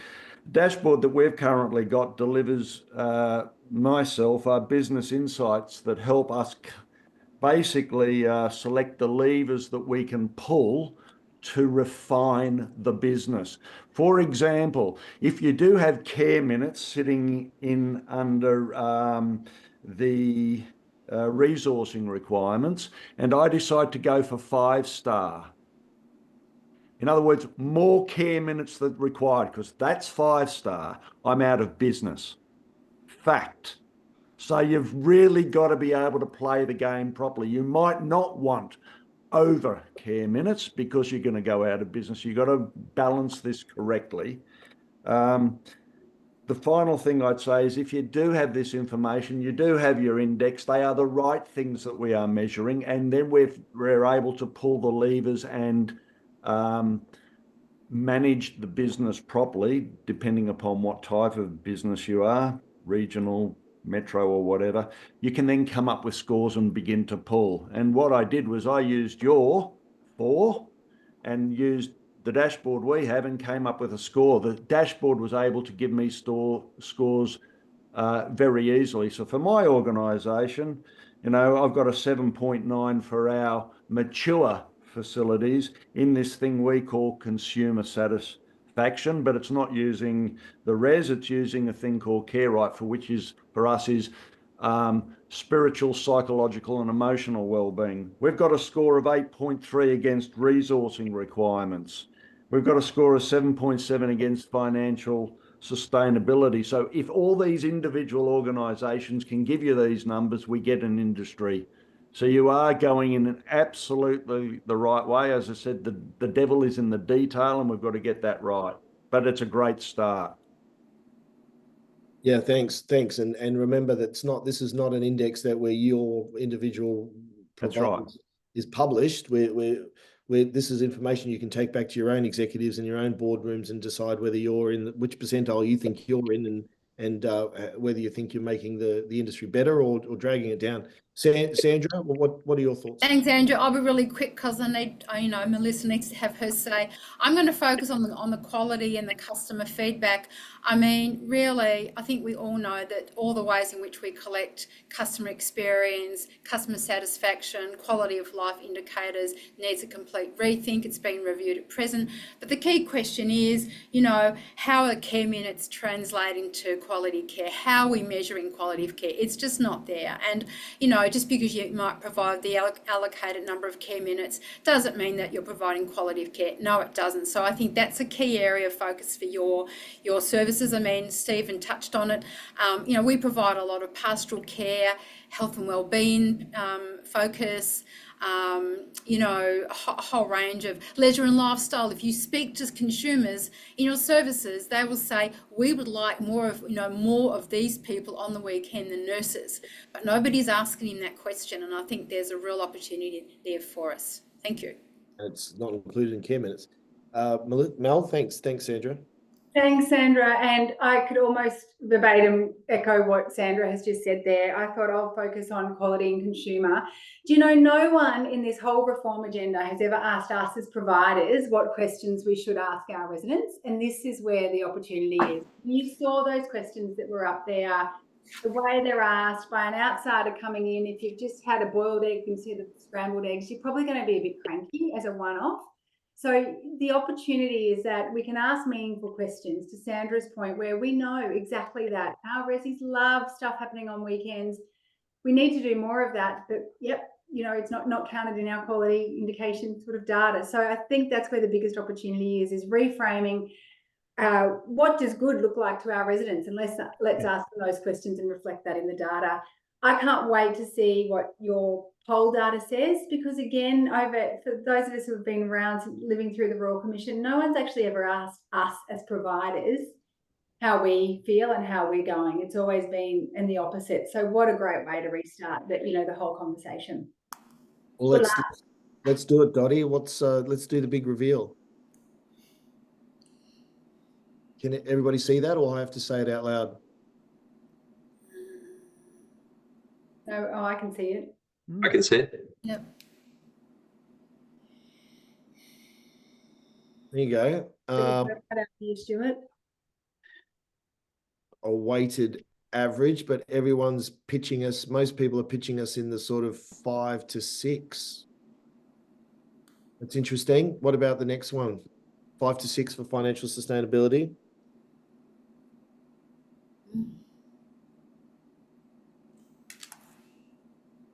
The dashboard that we've currently got delivers myself business insights that help us basically select the levers that we can pull to refine the business. For example, if you do have care minutes sitting in under the resourcing requirements, and I decide to go for 5-star, in other words, more care minutes than required, because that's 5-star, I'm out of business. Fact. So you've really got to be able to play the game properly. You might not want over care minutes because you're going to go out of business. You've got to balance this correctly. The final thing I'd say is if you do have this information, you do have your index, they are the right things that we are measuring, and then we're able to pull the levers and manage the business properly, depending upon what type of business you are, regional, metro or whatever. You can then come up with scores and begin to pull. And what I did was I used your 4 and used the dashboard we have and came up with a score. The dashboard was able to give me scores very easily. So for my organisation, I've got a 7.9 for our mature facilities in this thing we call consumer satisfaction, but it's not using the res, it's using a thing called Care Right, for us is spiritual, psychological and emotional well-being. We've got a score of 8.3 against resourcing requirements. We've got a score of 7.7 against financial sustainability. So if all these individual organisations can give you these numbers, we get an industry. So you are going in absolutely the right way. As I said, the devil is in the detail and we've got to get that right. But it's a great start. Yeah, thanks. And remember that this is not an index that where your individual performance is published. This is information you can take back to your own executives and your own boardrooms and decide whether you're in which percentile you think you're in and whether you think you're making the industry better or dragging it down. Sandra, what are your thoughts? Thanks, Andrew. I'll be really quick because Melissa needs to have her say. I'm going to focus on the quality and the customer feedback. I mean, really, I think we all know that all the ways in which we collect customer experience, customer satisfaction, quality of life indicators needs a complete rethink. It's been reviewed at present. But the key question is, how are care minutes translating to quality care? How are we measuring quality of care? It's just not there. And, just because you might provide the allocated number of care minutes doesn't mean that you're providing quality of care. No, it doesn't. So I think that's a key area of focus for your services. I mean, Stephen touched on it. We provide a lot of pastoral care, health and wellbeing focus, a whole range of leisure and lifestyle. If you speak to consumers in your services, they will say, we would like more of these people on the weekend than nurses. But nobody's asking him that question, and I think there's a real opportunity there for us. Thank you. It's not included in care minutes. Mel, thanks, Sandra. Thanks, Sandra. And I could almost verbatim echo what Sandra has just said there. I thought I'll focus on quality and consumer. Do you know, no one in this whole reform agenda has ever asked us as providers what questions we should ask our residents. And this is where the opportunity is. You saw those questions that were up there, the way they're asked by an outsider coming in. If you've just had a boiled egg instead of scrambled eggs, you're probably going to be a bit cranky as a one-off. So the opportunity is that we can ask meaningful questions, to Sandra's point, where we know exactly that. Our resis love stuff happening on weekends. We need to do more of that, but it's not counted in our quality indication sort of data. So I think that's where the biggest opportunity is reframing what does good look like to our residents, and let's ask them those questions and reflect that in the data. I can't wait to see what your poll data says, because again, for those of us who have been around living through the Royal Commission, no one's actually ever asked us as providers how we feel and how we're going. It's always been in the opposite. So what a great way to restart the whole conversation. Well, let's do it, Dottie. Let's do the big reveal. Can everybody see that, or I have to say it out loud? No, I can see it. I can see it. Yep. There you go. Stuart. A weighted average, but everyone's pitching us. Most people are pitching us in the sort of 5 to 6. That's interesting. What about the next one? 5 to 6 for financial sustainability.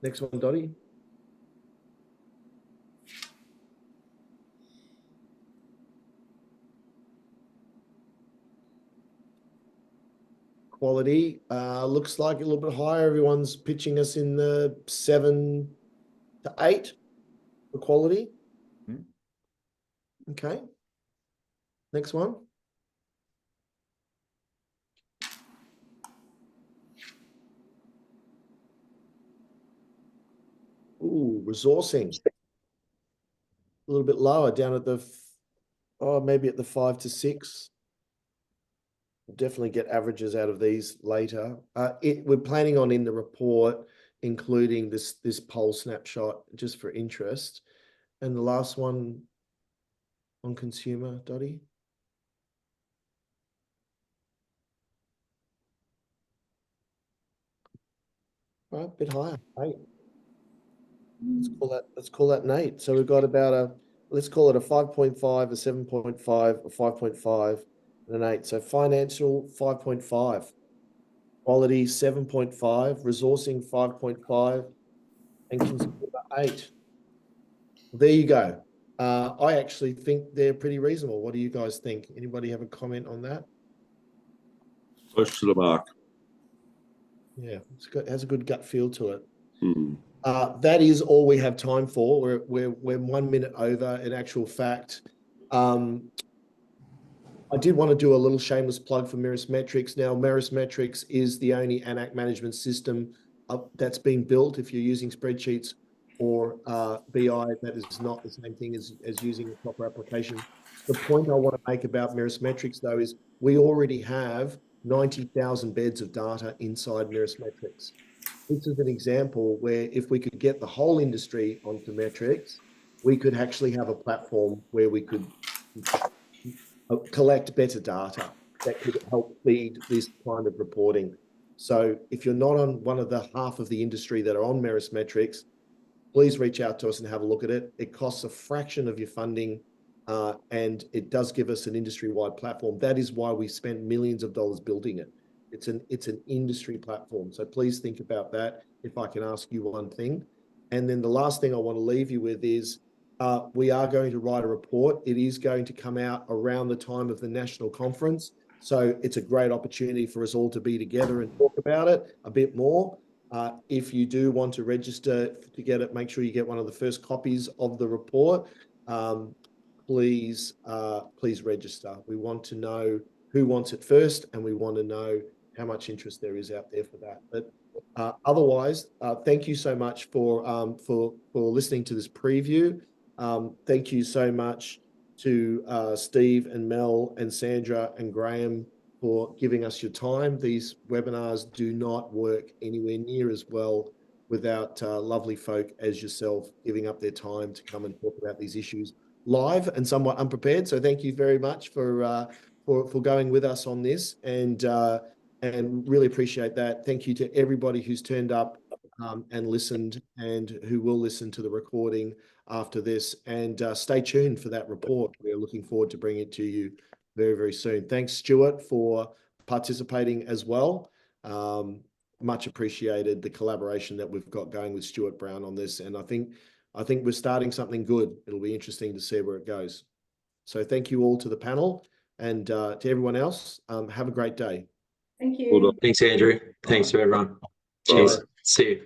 Next one, Dottie. Quality looks like a little bit higher. Everyone's pitching us in the 7 to 8 for quality. Okay. Next one. Ooh, resourcing. A little bit lower, down at the, maybe at the 5 to 6. We'll definitely get averages out of these later. We're planning on in the report including this poll snapshot just for interest. And the last one on consumer, Dottie. All right, a bit higher, 8. Let's call that an 8. So we've got about let's call it a 5.5, a 7.5, a 5.5, and an 8. So financial 5.5, quality 7.5, resourcing 5.5, and consumer 8. There you go. I actually think they're pretty reasonable. What do you guys think? Anybody have a comment on that? Close to the mark. Yeah, it has a good gut feel to it. That is all we have time for. We're 1 minute over. In actual fact, I did want to do a little shameless plug for Mirus Metrics. Now, Mirus Metrics is the only ANAC management system that's been built. If you're using spreadsheets or BI, that is not the same thing as using a proper application. The point I want to make about Mirus Metrics, though, is we already have 90,000 beds of data inside Mirus Metrics. This is an example where if we could get the whole industry onto metrics, we could actually have a platform where we could collect better data that could help feed this kind of reporting. So if you're not on one of the half of the industry that are on Mirus Metrics, please reach out to us and have a look at it. It costs a fraction of your funding, and it does give us an industry-wide platform. That is why we spent millions of dollars building it. It's an industry platform. So please think about that, if I can ask you one thing. And then the last thing I want to leave you with is we are going to write a report. It is going to come out around the time of the national conference. So it's a great opportunity for us all to be together and talk about it a bit more. If you do want to register to get it, make sure you get one of the first copies of the report. Please register. We want to know who wants it first, and we want to know how much interest there is out there for that. But otherwise, thank you so much for listening to this preview. Thank you so much to Steve and Mel and Sandra and Graham for giving us your time. These webinars do not work anywhere near as well without lovely folk as yourself giving up their time to come and talk about these issues live and somewhat unprepared. So thank you very much for going with us on this, and really appreciate that. Thank you to everybody who's turned up and listened, and who will listen to the recording after this. And stay tuned for that report. We're looking forward to bringing it to you very, very soon. Thanks, Stuart, for participating as well. Much appreciated the collaboration that we've got going with Stuart Brown on this. And I think we're starting something good. It'll be interesting to see where it goes. So thank you all to the panel, and to everyone else, have a great day. Thank you. Well done. Thanks, Andrew. Thanks to everyone. Cheers. See you.